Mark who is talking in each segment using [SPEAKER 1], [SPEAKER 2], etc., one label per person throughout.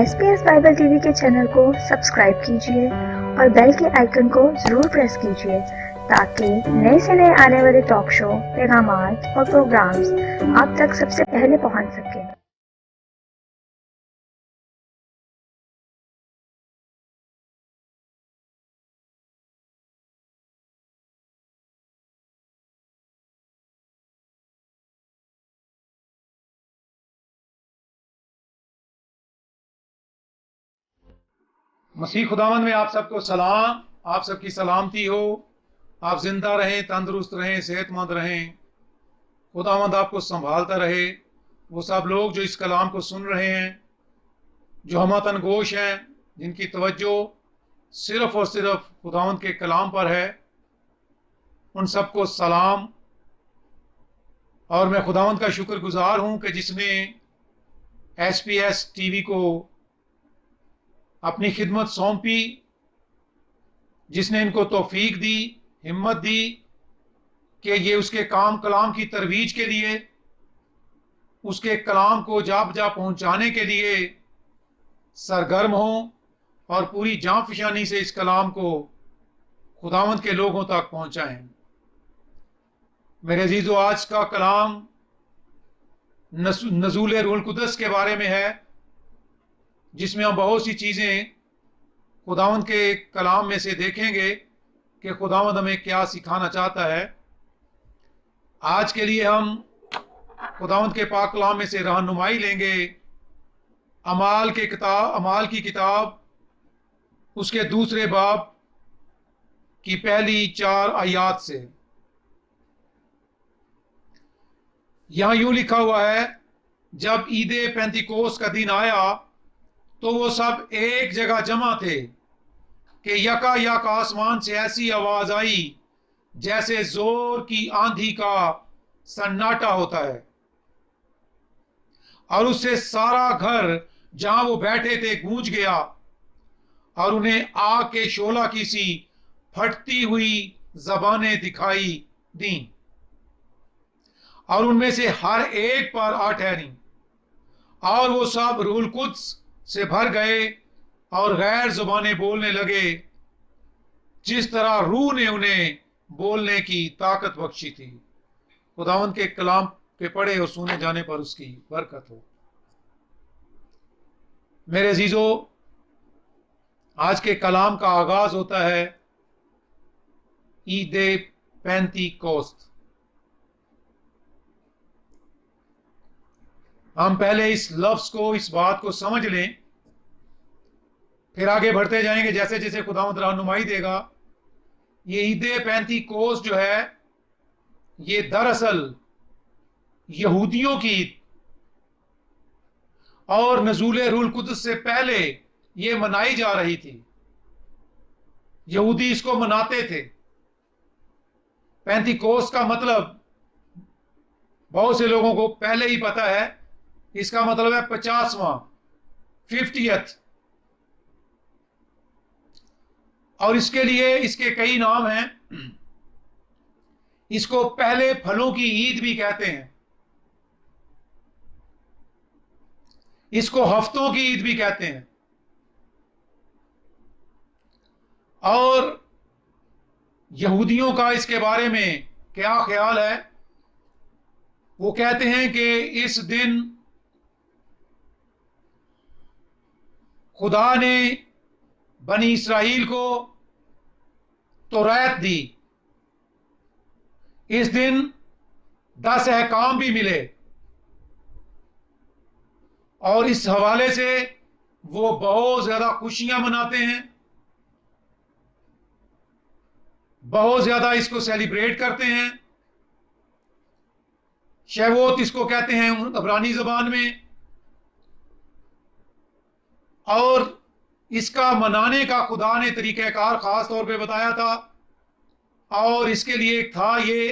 [SPEAKER 1] SBS Bible TV के channel को subscribe कीजिए और बेल के आइकन को जरूर प्रेस कीजिए ताकि नए से नए आने वाले टॉक शो, पैगामात और प्रोग्राम्स आप तक सबसे पहले पहुंच सके।
[SPEAKER 2] मसीह खुदावंद में आप सबको सलाम, आप सबकी सलामती हो। आप जिंदा रहें, तंदुरुस्त रहें, सेहतमंद रहें। खुदावंद आपको संभालता रहे। वो सब लोग जो इस कलाम को सुन रहे हैं, जो हमतन गोश हैं, जिनकी तवज्जो सिर्फ और सिर्फ खुदावंद के कलाम पर है, उन सबको सलाम। और मैं खुदावंद का शुक्रगुजार हूं कि जिसने SBS टीवी को अपनी खिदमत सौंपी, जिसने इनको तौफीक दी, हिम्मत दी कि ये उसके काम कलाम की तरवीज के लिए, उसके कलाम को जा बजा पहुंचाने के लिए सरगर्म हों और पूरी जान फिशानी से इस कलाम को खुदावंद के लोगों तक पहुंचाएं। मेरे अजीजो, आज का कलाम नज़ूल रूहुल कुद्दस के बारे में है, जिसमें हम बहुत सी चीज़ें खुदावंद के कलाम में से देखेंगे कि खुदावंद हमें क्या सिखाना चाहता है। आज के लिए हम खुदावंद के पाक कलाम में से रहनुमाई लेंगे अमाल की किताब उसके दूसरे बाब की पहली 4 आयात से। यहां यूं लिखा हुआ है, जब ईदे पेंतिकोस का दिन आया तो वो सब एक जगह जमा थे कि यका आसमान से ऐसी आवाज आई जैसे जोर की आंधी का सन्नाटा होता है, और उससे सारा घर जहां वो बैठे थे गूंज गया, और उन्हें आग के शोला की सी फटती हुई जबानें दिखाई दी, और उनमें से हर एक पर आ ठहरी, और वो सब रूहुल कुद्स से भर गए और गैर जुबानें बोलने लगे, जिस तरह रूह ने उन्हें बोलने की ताकत बख्शी थी। खुदावंद के कलाम के पढ़े और सुने जाने पर उसकी बरकत हो। मेरे अजीजो, आज के कलाम का आगाज होता है ईदे पेंतिकोस्त। हम पहले इस लफ्ज को, इस बात को समझ लें, फिर आगे बढ़ते जाएंगे जैसे जैसे खुदावंद रहनुमाई देगा। ये ईदे पेंतिकोस्त जो है, ये दरअसल यहूदियों की ईद और नज़ूल रूहुल कुद्दस से पहले ये मनाई जा रही थी। यहूदी इसको मनाते थे। पेंतिकोस्त का मतलब बहुत से लोगों को पहले ही पता है। इसका मतलब है 50वां, 50th। और इसके लिए इसके कई नाम हैं। इसको पहले फलों की ईद भी कहते हैं, इसको हफ्तों की ईद भी कहते हैं। और यहूदियों का इसके बारे में क्या ख्याल है? वो कहते हैं कि इस दिन खुदा ने बनी इसराइल को तौरात दी। इस दिन 10 अहकाम भी मिले, और इस हवाले से वो बहुत ज्यादा खुशियां मनाते हैं, बहुत ज्यादा इसको सेलिब्रेट करते हैं। शैवोत इसको कहते हैं अब्रानी जबान में। और इसका मनाने का खुदा ने तरीक़ाकार खास तौर पे बताया था, और इसके लिए था ये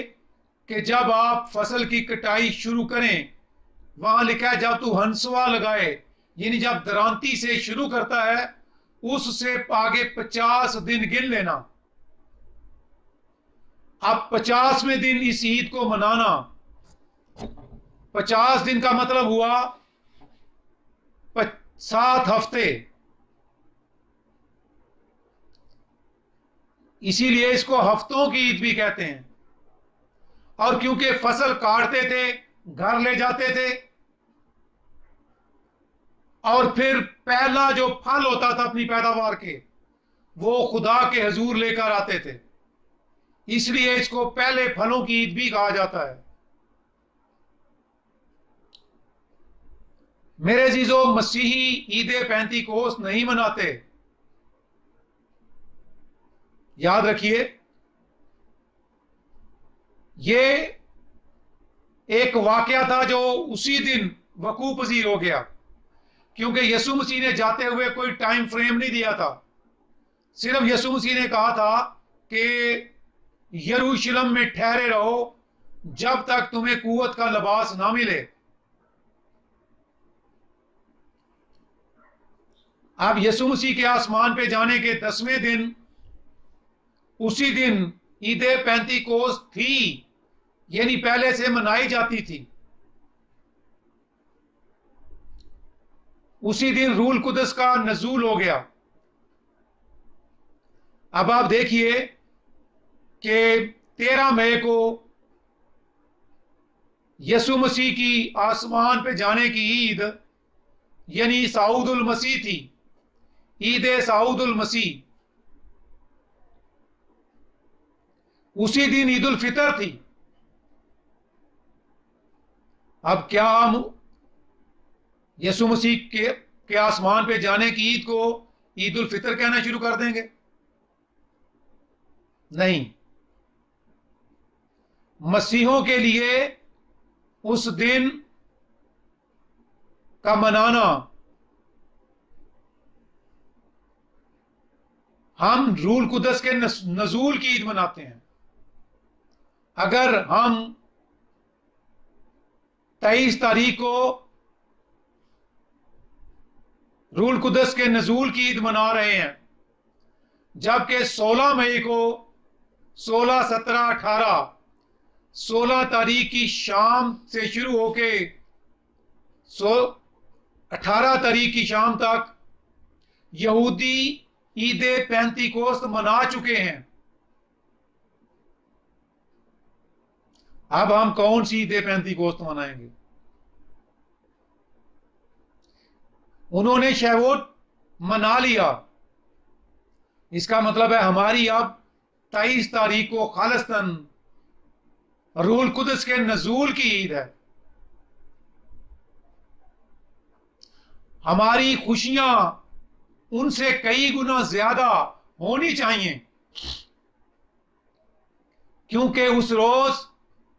[SPEAKER 2] कि जब आप फसल की कटाई शुरू करें, वहां लिखा है जब तू हंसवा लगाए, यानी जब दरांती से शुरू करता है, उससे आगे 50 दिन गिन लेना। अब 50वें दिन इस ईद को मनाना, 50 दिन का मतलब हुआ 7 हफ्ते, इसीलिए इसको हफ्तों की ईद भी कहते हैं। और क्योंकि फसल काटते थे, घर ले जाते थे, और फिर पहला जो फल होता था अपनी पैदावार के, वो खुदा के हजूर लेकर आते थे, इसलिए इसको पहले फलों की ईद भी कहा जाता है। मेरे जीजो, मसीही ईद पैंतीकोस नहीं मनाते। याद रखिए, ये एक वाकया था जो उसी दिन वकूफ पजीर हो गया, क्योंकि यसु मसीह ने जाते हुए कोई टाइम फ्रेम नहीं दिया था। सिर्फ यसु मसीह ने कहा था कि यरूशलेम में ठहरे रहो जब तक तुम्हें कुव्वत का लिबास ना मिले। अब यसु मसीह के आसमान पे जाने के 10वें दिन, उसी दिन ईद पैंतीकोस थी, यानी पहले से मनाई जाती थी। उसी दिन रूल कुदस का नजूल हो गया। अब आप देखिए कि 13 मई को यसु मसीह की आसमान पे जाने की ईद, यानी साऊदुल मसीह थी, ईद साऊदुल मसीह। उसी दिन ईद उल फितर थी। अब क्या हम यसु मसीह के आसमान पे जाने की ईद को ईद उल फितर कहना शुरू कर देंगे? नहीं। मसीहों के लिए उस दिन का मनाना, हम रूल कुदस के नजूल की ईद मनाते हैं। अगर हम 23 तारीख को रूल कुदस के नजूल की ईद मना रहे हैं, जबकि 16 मई को 16, 17, 18, 16 तारीख की शाम से शुरू होके 18 तारीख की शाम तक यहूदी ईद पैंतीकोस्त मना चुके हैं। अब हम कौन सी ईद पैंतीकोस्त मनाएंगे? उन्होंने शहवोत मना लिया, इसका मतलब है हमारी अब 23 तारीख को खालिस्तन रूल कुदस के नजूल की ईद है। हमारी खुशियां उनसे कई गुना ज्यादा होनी चाहिए, क्योंकि उस रोज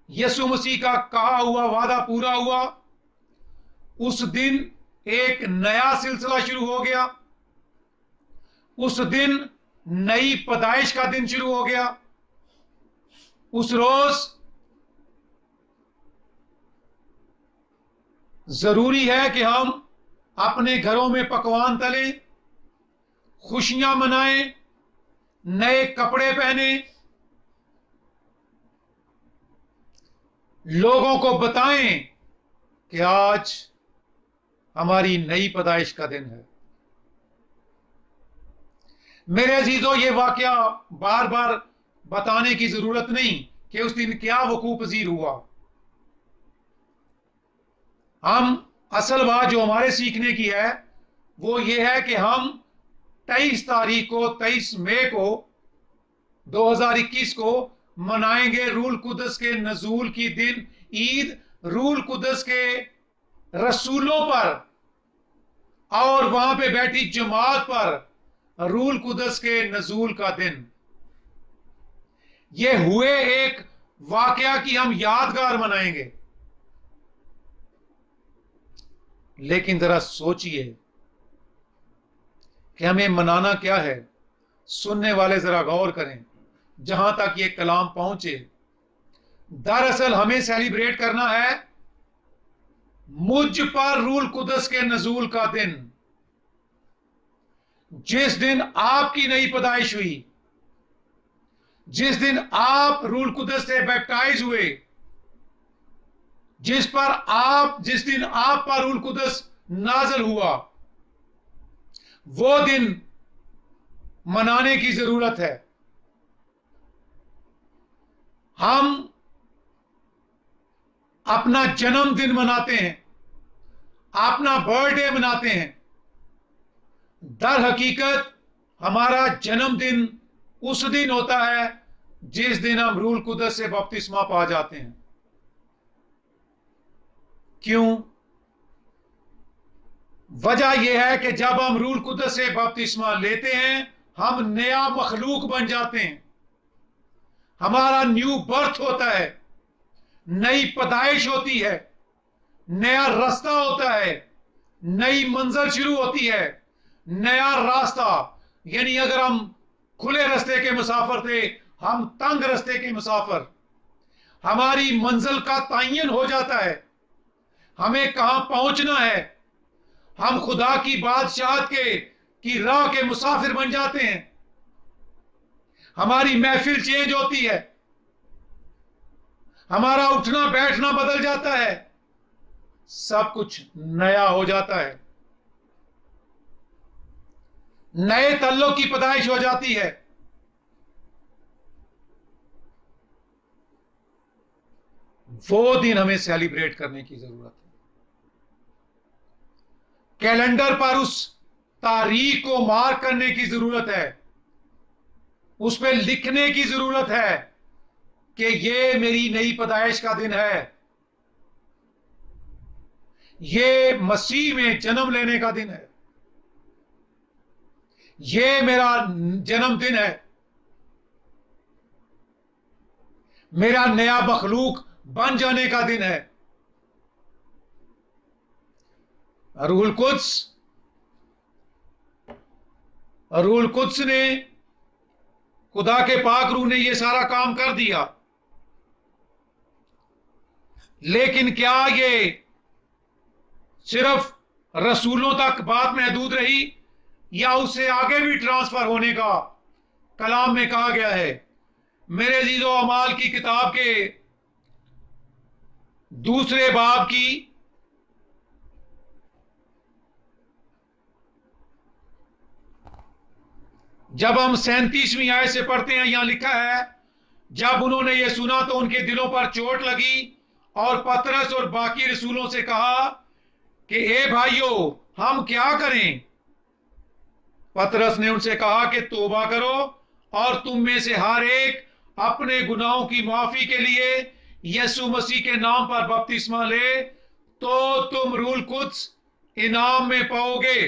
[SPEAKER 2] यसु मसीह का कहा हुआ वादा पूरा हुआ। उस दिन एक नया सिलसिला शुरू हो गया। उस दिन नई पैदाइश का दिन शुरू हो गया। उस रोज जरूरी है कि हम अपने घरों में पकवान तलें, खुशियां मनाएं, नए कपड़े पहने, लोगों को बताएं कि आज हमारी नई पैदाइश का दिन है। मेरे अजीजों, ये वाकया बार बार बताने की जरूरत नहीं कि उस दिन क्या वकूफ पजीर हुआ। हम असल बात जो हमारे सीखने की है वो ये है कि हम 23 तारीख को, 23 मई को 2021 को मनाएंगे रूल कुदस के नजूल की दिन ईद, रूल कुदस के रसूलों पर और वहां पे बैठी जमात पर रूल कुदस के नजूल का दिन। ये हुए एक वाकया की हम यादगार मनाएंगे। लेकिन जरा सोचिए कि हमें मनाना क्या है। सुनने वाले जरा गौर करें, जहां तक ये कलाम पहुंचे। दरअसल हमें सेलिब्रेट करना है मुझ पर रूल कुदस के नजूल का दिन, जिस दिन आपकी नई पैदाइश हुई, जिस दिन आप रूल कुदस से बैप्टाइज हुए, जिस दिन आप पर रूल कुदस नाज़िल हुआ। वो दिन मनाने की जरूरत है। हम अपना जन्मदिन मनाते हैं, अपना बर्थडे मनाते हैं। दर हकीकत हमारा जन्मदिन उस दिन होता है जिस दिन हम रूल कुदस से बपतिस्मा पा जाते हैं। क्यों? वजह यह है कि जब हम रूल कुदस से बपतिस्मा लेते हैं, हम नया मखलूक बन जाते हैं। हमारा न्यू बर्थ होता है, नई पैदाइश होती है, नया रास्ता होता है, नई मंजिल शुरू होती है। नया रास्ता यानी अगर हम खुले रास्ते के मुसाफिर थे, हम तंग रास्ते के मुसाफिर। हमारी मंजिल का तयन हो जाता है, हमें कहां पहुंचना है। हम खुदा की बादशाहत की राह के मुसाफिर बन जाते हैं। हमारी महफिल चेंज होती है, हमारा उठना बैठना बदल जाता है, सब कुछ नया हो जाता है, नए तल्लों की पैदाइश हो जाती है। वो दिन हमें सेलिब्रेट करने की जरूरत है। कैलेंडर पर उस तारीख को मार्क करने की जरूरत है, उस पर लिखने की जरूरत है कि ये मेरी नई पैदाइश का दिन है, ये मसीह में जन्म लेने का दिन है, ये मेरा जन्मदिन है, मेरा नया मखलूक बन जाने का दिन है। रूहुल कुद्स ने, खुदा के पाक रूह ने यह सारा काम कर दिया। लेकिन क्या ये सिर्फ रसूलों तक बात महदूद रही या उससे आगे भी ट्रांसफर होने का कलाम में कहा गया है? मेरे अजीजो, अमाल की किताब के 2 बाब की जब हम 37वीं आयत से पढ़ते हैं, यहां लिखा है, जब उन्होंने ये सुना तो उनके दिलों पर चोट लगी और पतरस और बाकी रसूलों से कहा कि ए भाइयों, हम क्या करें? पतरस ने उनसे कहा कि तौबा करो और तुम में से हर एक अपने गुनाहों की माफी के लिए यीशु मसीह के नाम पर बपतिस्मा ले, तो तुम रूहुल कुद्स इनाम में पाओगे।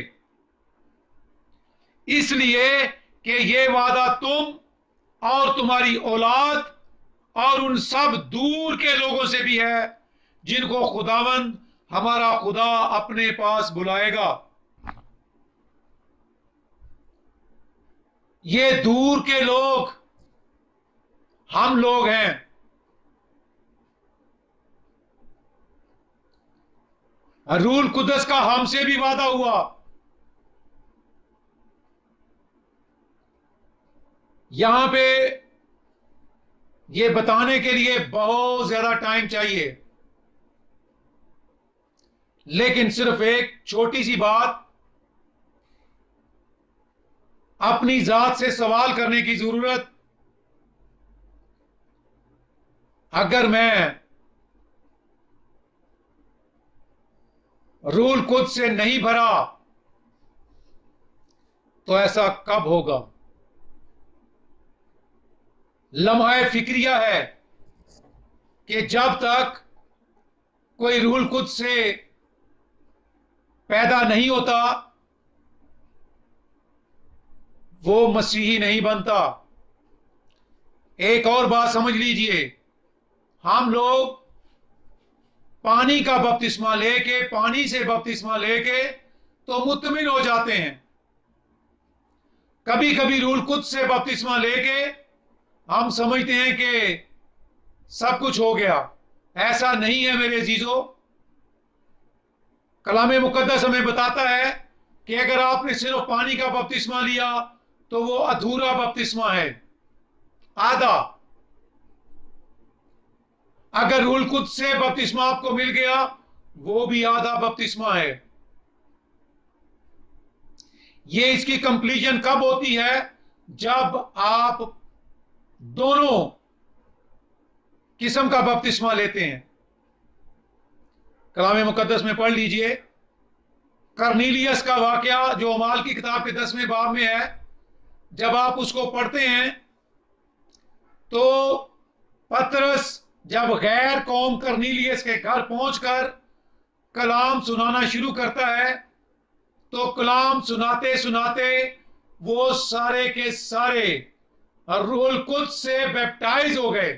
[SPEAKER 2] इसलिए कि ये वादा तुम और तुम्हारी औलाद और उन सब दूर के लोगों से भी है जिनको खुदावंद हमारा खुदा अपने पास बुलाएगा। ये दूर के लोग हम लोग हैं। रूहुल कुद्स का हमसे भी वादा हुआ। यहां पे ये बताने के लिए बहुत ज्यादा टाइम चाहिए, लेकिन सिर्फ एक छोटी सी बात, अपनी जात से सवाल करने की जरूरत। अगर मैं रूहुल कुद्स से नहीं भरा तो ऐसा कब होगा? लम्हा फिक्रिया है कि जब तक कोई रूहुल कुद्स से पैदा नहीं होता, वो मसीही नहीं बनता। एक और बात समझ लीजिए, हम लोग पानी का बपतिस्मा लेके, पानी से बपतिस्मा लेके तो मुत्मिन हो जाते हैं। कभी कभी रूहुल कुद्स से बपतिस्मा लेके हम समझते हैं कि सब कुछ हो गया। ऐसा नहीं है मेरे अजीजों। कलामे मुकद्दस हमें बताता है कि अगर आपने सिर्फ पानी का बपतिस्मा लिया तो वो अधूरा बपतिस्मा है, आधा। अगर रूहुल कुद्स से बपतिस्मा आपको मिल गया, वो भी आधा बपतिस्मा है। ये इसकी कंप्लीशन कब होती है? जब आप दोनों किस्म का बपतिस्मा लेते हैं। कलाम मुकद्दस में पढ़ लीजिए कर्नीलियस का वाकया जो अमाल की किताब के 10वें बाब में है। जब आप उसको पढ़ते हैं तो पतरस जब गैर कौम कर्नीलियस के घर पहुंचकर कलाम सुनाना शुरू करता है तो कलाम सुनाते सुनाते वो सारे के सारे रूहुल कुद्स से बैप्टाइज हो गए।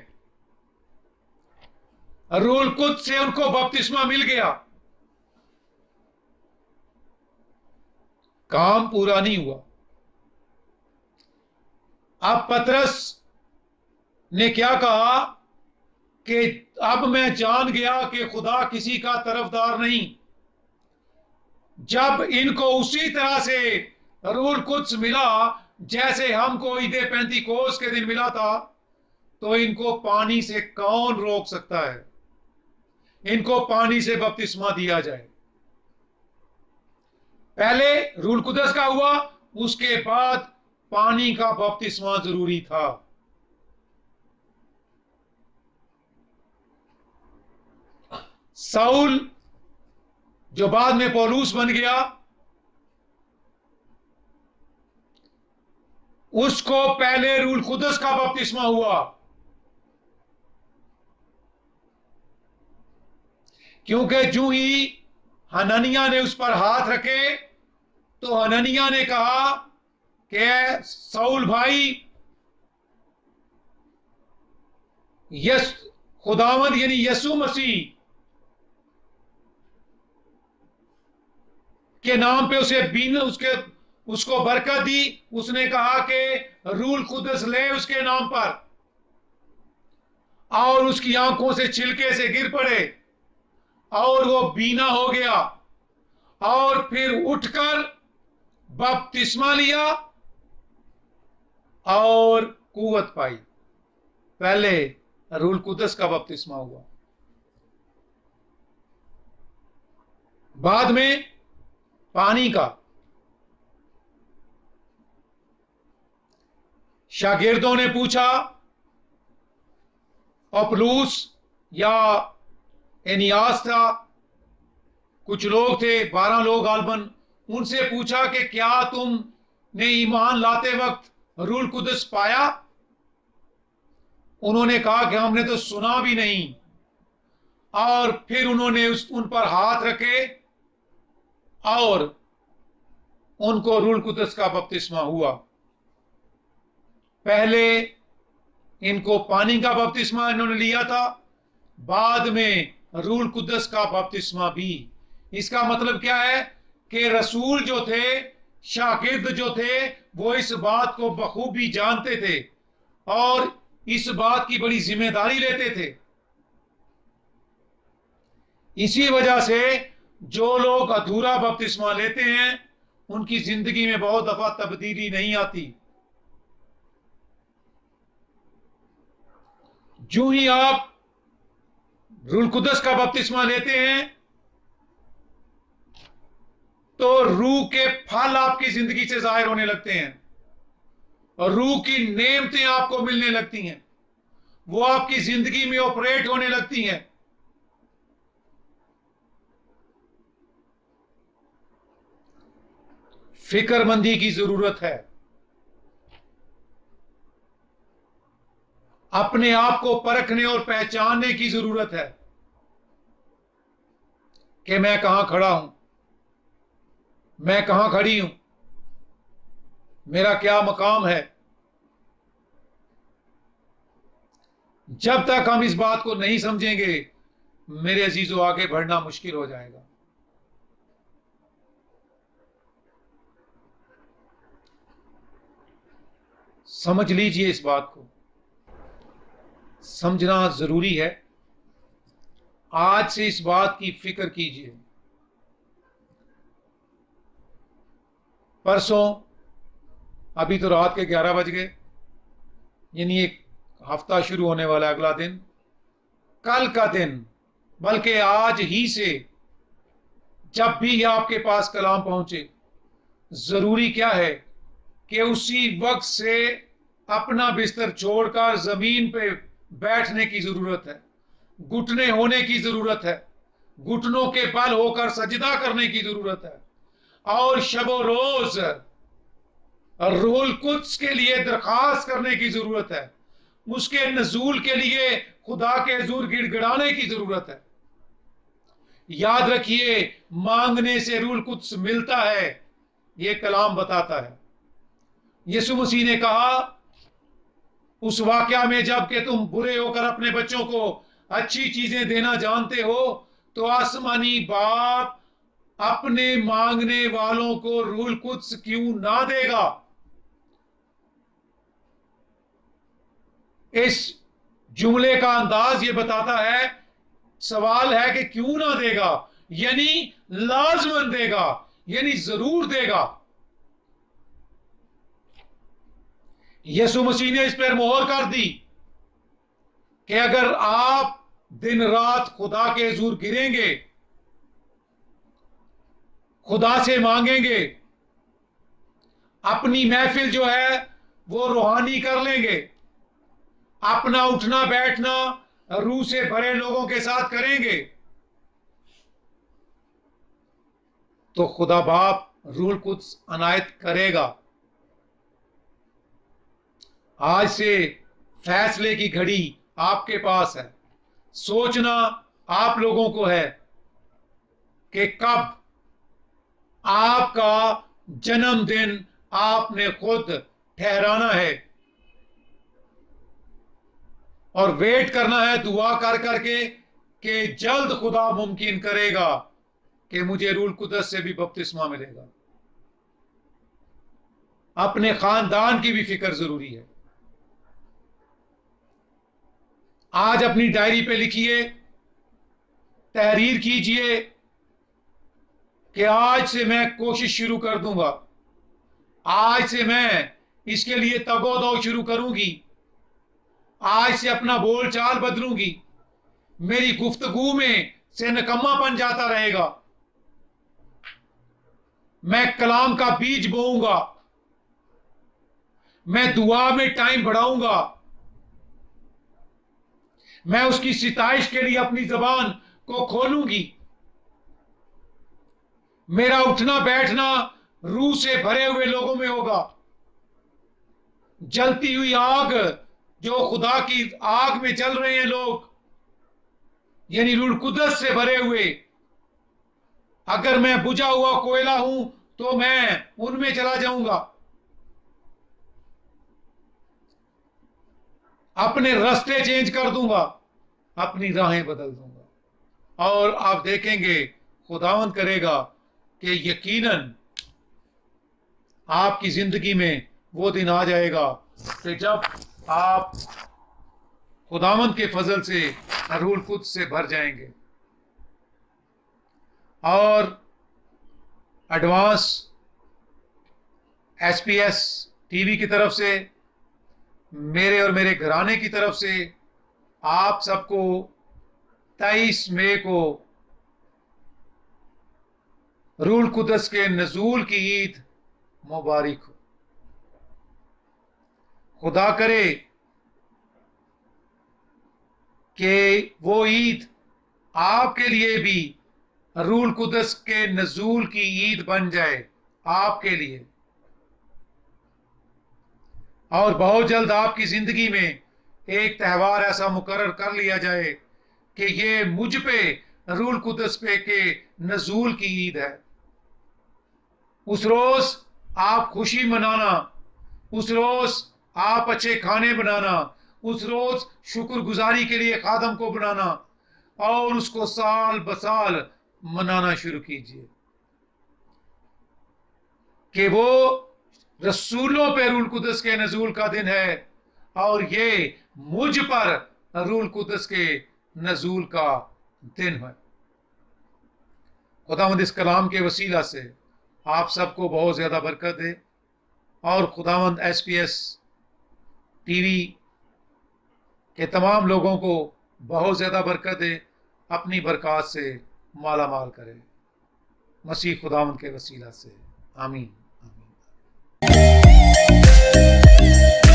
[SPEAKER 2] रूहुल कुद्स से उनको बपतिस्मा मिल गया। काम पूरा नहीं हुआ। अब पतरस ने क्या कहा कि अब मैं जान गया कि खुदा किसी का तरफदार नहीं। जब इनको उसी तरह से रूहुल कुद्स मिला जैसे हमको ईद पेंतीकोस के दिन मिला था, तो इनको पानी से कौन रोक सकता है? इनको पानी से बपतिस्मा दिया जाए। पहले रूहुल कुद्स का हुआ, उसके बाद पानी का बपतिस्मा जरूरी था। साउल जो बाद में पौलुस बन गया, उसको पहले रूहुल कुद्स का बपतिस्मा हुआ, क्योंकि जो ही हननिया ने उस पर हाथ रखे तो हननिया ने कहा कि साउल भाई, यस खुदावंद यानी यसु मसीह के नाम पे उसे बीन उसको बरकत दी। उसने कहा कि रूहुल कुद्स ले उसके नाम पर, और उसकी आंखों से छिलके से गिर पड़े और वो बीना हो गया और फिर उठकर बपतिस्मा लिया और कुव्वत पाई। पहले रूहुल कुद्स का बपतिस्मा हुआ, बाद में पानी का। शागिर्दों ने पूछा, अपुल्लोस या एनियास था, कुछ लोग थे 12 लोग गालबन, उनसे पूछा कि क्या तुमने ईमान लाते वक्त रूहुल कुद्स पाया? उन्होंने कहा कि हमने तो सुना भी नहीं। और फिर उन्होंने उन पर हाथ रखे और उनको रूहुल कुद्स का बपतिस्मा हुआ। पहले इनको पानी का बपतिस्मा इन्होंने लिया था, बाद में रूहुल कुद्स का बपतिस्मा भी। इसका मतलब क्या है कि रसूल जो थे, शागिर्द जो थे, वो इस बात को बखूबी जानते थे और इस बात की बड़ी जिम्मेदारी लेते थे। इसी वजह से जो लोग अधूरा बपतिस्मा लेते हैं उनकी जिंदगी में बहुत दफा तब्दीली नहीं आती। जो ही आप रूहुल कुद्स का बपतिस्मा लेते हैं तो रूह के फल आपकी जिंदगी से जाहिर होने लगते हैं और रूह की नेमतें आपको मिलने लगती हैं, वो आपकी जिंदगी में ऑपरेट होने लगती हैं। फिक्रमंदी की जरूरत है, अपने आप को परखने और पहचानने की जरूरत है कि मैं कहां खड़ा हूं, मैं कहां खड़ी हूं, मेरा क्या मकाम है। जब तक हम इस बात को नहीं समझेंगे मेरे अजीजों, आगे बढ़ना मुश्किल हो जाएगा। समझ लीजिए, इस बात को समझना जरूरी है। आज से इस बात की फिक्र कीजिए। परसों अभी तो रात के 11 बज गए, यानी एक हफ्ता शुरू होने वाला है, अगला दिन, कल का दिन, बल्कि आज ही से जब भी आपके पास कलाम पहुंचे जरूरी क्या है कि उसी वक्त से अपना बिस्तर छोड़कर जमीन पे बैठने की जरूरत है, घुटने होने की जरूरत है, घुटनों के बल होकर सजदा करने की जरूरत है, और शबो रोज रूहुल कुद्स के लिए दरखास्त करने की जरूरत है, उसके नजूल के लिए खुदा के हुजूर गिड़गिड़ाने की जरूरत है। याद रखिए, मांगने से रूहुल कुद्स मिलता है, यह कलाम बताता है। यीशु मसीह ने कहा उस वाकया में, जब कि तुम बुरे होकर अपने बच्चों को अच्छी चीजें देना जानते हो, तो आसमानी बाप अपने मांगने वालों को रूहुल कुद्स क्यों ना देगा। इस जुमले का अंदाज ये बताता है, सवाल है कि क्यों ना देगा, यानी लाजमन देगा, यानी जरूर देगा। यीशु मसीह ने इस पर मोहर कर दी कि अगर आप दिन रात खुदा के हुजूर गिरेंगे, खुदा से मांगेंगे, अपनी महफिल जो है वो रूहानी कर लेंगे, अपना उठना बैठना रूह से भरे लोगों के साथ करेंगे, तो खुदा बाप रूहुल कुद्स अनायत करेगा। आज से फैसले की घड़ी आपके पास है। सोचना आप लोगों को है कि कब आपका जन्मदिन आपने खुद ठहराना है, और वेट करना है दुआ कर करके कि जल्द खुदा मुमकिन करेगा कि मुझे रूहुल कुद्स से भी बपतिस्मा मिलेगा। अपने खानदान की भी फिक्र जरूरी है। आज अपनी डायरी पे लिखिए, तहरीर कीजिए कि आज से मैं कोशिश शुरू कर दूंगा, आज से मैं इसके लिए तगोदो शुरू करूंगी, आज से अपना बोलचाल बदलूंगी, मेरी गुफ्तगू में से नकम्मापन जाता रहेगा, मैं कलाम का बीज बोऊंगा, मैं दुआ में टाइम बढ़ाऊंगा, मैं उसकी सिताइश के लिए अपनी जबान को खोलूंगी, मेरा उठना बैठना रूह से भरे हुए लोगों में होगा। जलती हुई आग, जो खुदा की आग में जल रहे हैं लोग, यानी रूहुल कुद्स से भरे हुए, अगर मैं बुझा हुआ कोयला हूं तो मैं उनमें चला जाऊंगा। अपने रास्ते चेंज कर दूंगा, अपनी राहें बदल दूंगा, और आप देखेंगे खुदावंद करेगा कि यकीनन आपकी जिंदगी में वो दिन आ जाएगा कि जब आप खुदावंद के फजल से रूहुल कुद्स से भर जाएंगे। और एडवांस एसपीएस टीवी की तरफ से, मेरे और मेरे घराने की तरफ से आप सबको 23 मई को रूहुल कुद्स के नजूल की ईद मुबारक हो। खुदा करे कि वो ईद आपके लिए भी रूहुल कुद्स के नजूल की ईद बन जाए आपके लिए, और बहुत जल्द आपकी जिंदगी में एक त्यौहार ऐसा मुकर्रर कर लिया जाए कि ये मुझ पे रूहुल कुद्स पे के नजूल की ईद है। उस रोज आप खुशी मनाना, उस रोज आप अच्छे खाने बनाना, उस रोज शुक्रगुजारी के लिए खादम को बनाना, और उसको साल बसाल मनाना शुरू कीजिए कि वो रसूलों पे रूहुल कुद्स के नजूल का दिन है, और ये मुझ पर रूहुल कुद्स के नजूल का दिन है। खुदावंद इस कलाम के वसीला से आप सबको बहुत ज्यादा बरकत दे, और खुदावंद एसपीएस टीवी के तमाम लोगों को बहुत ज्यादा बरकत दे, अपनी बरकत से माला माल करे, मसीह खुदावंद के वसीला से, आमीन।
[SPEAKER 3] है।